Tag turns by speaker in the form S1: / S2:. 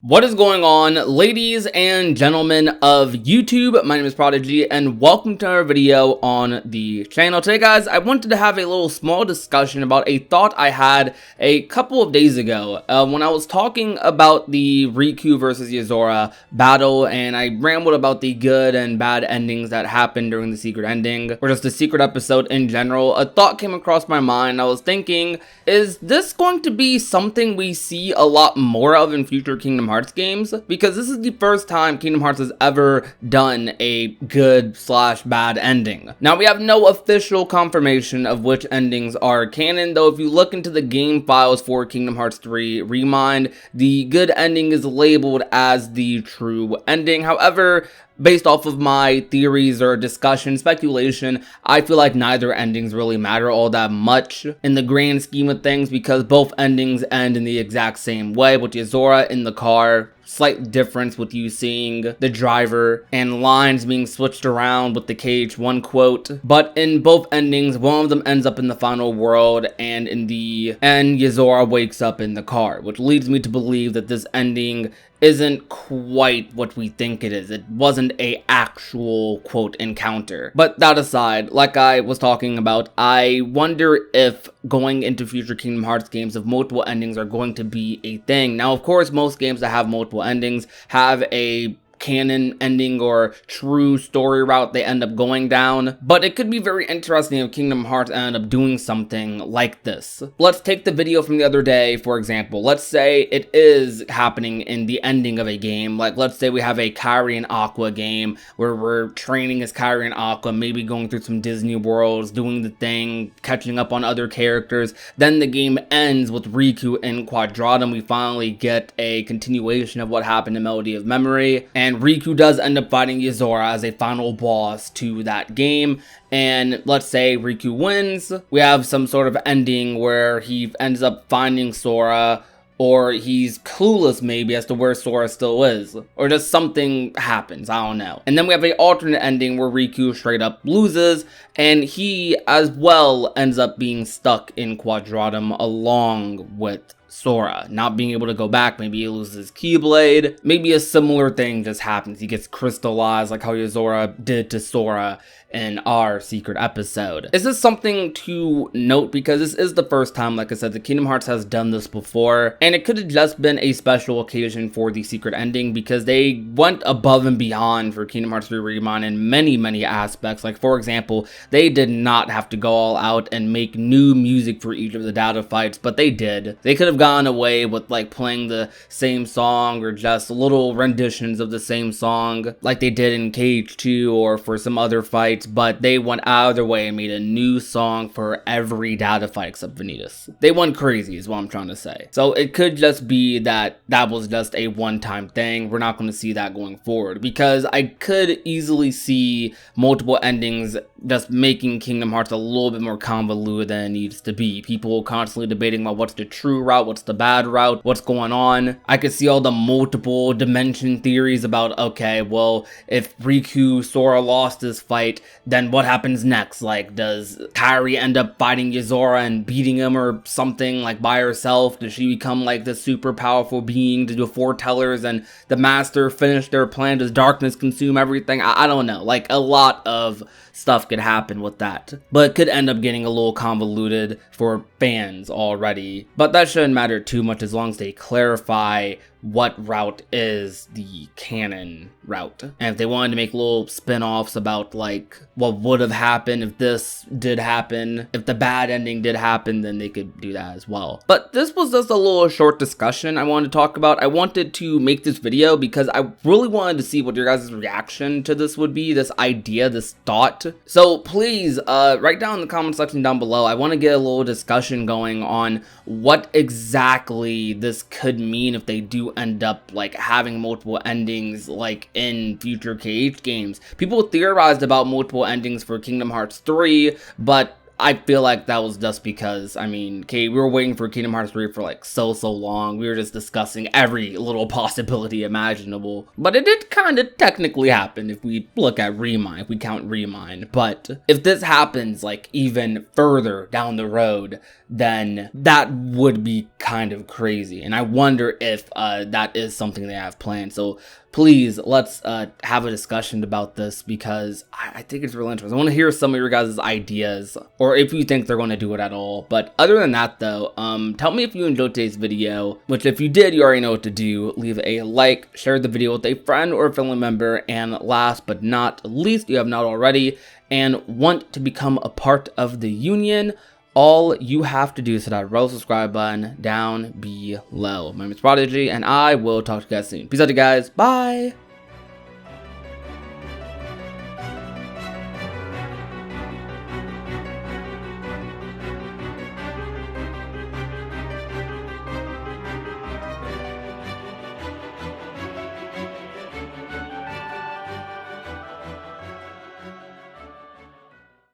S1: What is going on, ladies and gentlemen of YouTube? My name is Prodigy and welcome to our video on the channel. Today guys, I wanted to have a little small discussion about a thought I had a couple of days ago when I was talking about the Riku versus Yozora battle, and I rambled about the good and bad endings that happened during the secret ending, or just the secret episode in general. A thought came across my mind. I was thinking, is this going to be something we see a lot more of in future Kingdom Hearts games? Because this is the first time Kingdom Hearts has ever done a good/bad ending. Now, we have no official confirmation of which endings are canon, though if you look into the game files for Kingdom Hearts 3 Remind, the good ending is labeled as the true ending. However, based off of my theories or discussion, speculation, I feel like neither endings really matter all that much in the grand scheme of things, because both endings end in the exact same way, with Yozora in the car. Slight difference with you seeing the driver and lines being switched around with the KH1 quote. But in both endings, one of them ends up in the final world, and in the end, Yozora wakes up in the car, which leads me to believe that this ending isn't quite what we think it is. It wasn't a actual quote encounter. But that aside, like I was talking about, I wonder if going into future Kingdom Hearts games, if multiple endings are going to be a thing. Now, of course, most games that have multiple endings have a canon ending or true story route they end up going down, but it could be very interesting if Kingdom Hearts end up doing something like this. Let's take the video from the other day, for example. Let's say it is happening in the ending of a game. Like, let's say we have a Kairi and Aqua game where we're training as Kairi and Aqua, maybe going through some Disney worlds, doing the thing, catching up on other characters. Then the game ends with Riku in Quadratum. We finally get a continuation of what happened in Melody of Memory, and Riku does end up fighting Yozora as a final boss to that game. And let's say Riku wins. We have some sort of ending where he ends up finding Sora, or he's clueless maybe as to where Sora still is, or just something happens, I don't know. And then we have an alternate ending where Riku straight up loses, and he as well ends up being stuck in Quadratum along with Sora, not being able to go back. Maybe he loses his Keyblade, maybe a similar thing just happens. He gets crystallized like how Yozora did to Sora in our secret episode. Is this something to note? Because this is the first time, like I said, the Kingdom Hearts has done this before, and it could have just been a special occasion for the secret ending, because they went above and beyond for Kingdom Hearts 3 Remind in many aspects. Like, for example, they did not have to go all out and make new music for each of the data fights, but they did. They could have gone away with like playing the same song or just little renditions of the same song like they did in KH2 or for some other fights, but they went out of their way and made a new song for every data fight except Vanitas. They went crazy is what I'm trying to say. So it could just be that that was just a one-time thing. We're not going to see that going forward, because I could easily see multiple endings just making Kingdom Hearts a little bit more convoluted than it needs to be. People constantly debating about what's the true route, what's the bad route, what's going on. I could see all the multiple dimension theories about, okay, well, if Riku Sora lost this fight, then what happens next? Like, does Kairi end up fighting Yozora and beating him or something, like by herself? Does she become like this super powerful being to do foretellers and the master finish their plan? Does darkness consume everything? I don't know. Like, a lot of stuff could happen with that, but it could end up getting a little convoluted for fans already. But that shouldn't matter too much as long as they clarify what route is the canon route. And if they wanted to make little spin-offs about like what would have happened if this did happen, if the bad ending did happen, then they could do that as well. But this was just a little short discussion I wanted to talk about. I wanted to make this video because I really wanted to see what your guys' reaction to this would be, this idea, this thought. So please write down in the comment section down below. I want to get a little discussion going on what exactly this could mean if they do end up like having multiple endings like in future KH games. People theorized about multiple endings for Kingdom Hearts 3, but I feel like that was just because, I mean, okay, we were waiting for Kingdom Hearts 3 for like so long. We were just discussing every little possibility imaginable. But it did kind of technically happen if we look at Remind, if we count Remind. But if this happens like even further down the road, then that would be kind of crazy. And I wonder if that is something they have planned. So please, let's have a discussion about this, because I think it's really interesting. I want to hear some of your guys' ideas, or if you think they're going to do it at all. But other than that though, tell me if you enjoyed today's video, which if you did, you already know what to do. Leave a like, share the video with a friend or a family member, and last but not least, if you have not already and want to become a part of the union, all you have to do is hit that red subscribe button down below. My name is Prodigy, and I will talk to you guys soon. Peace out, you guys. Bye.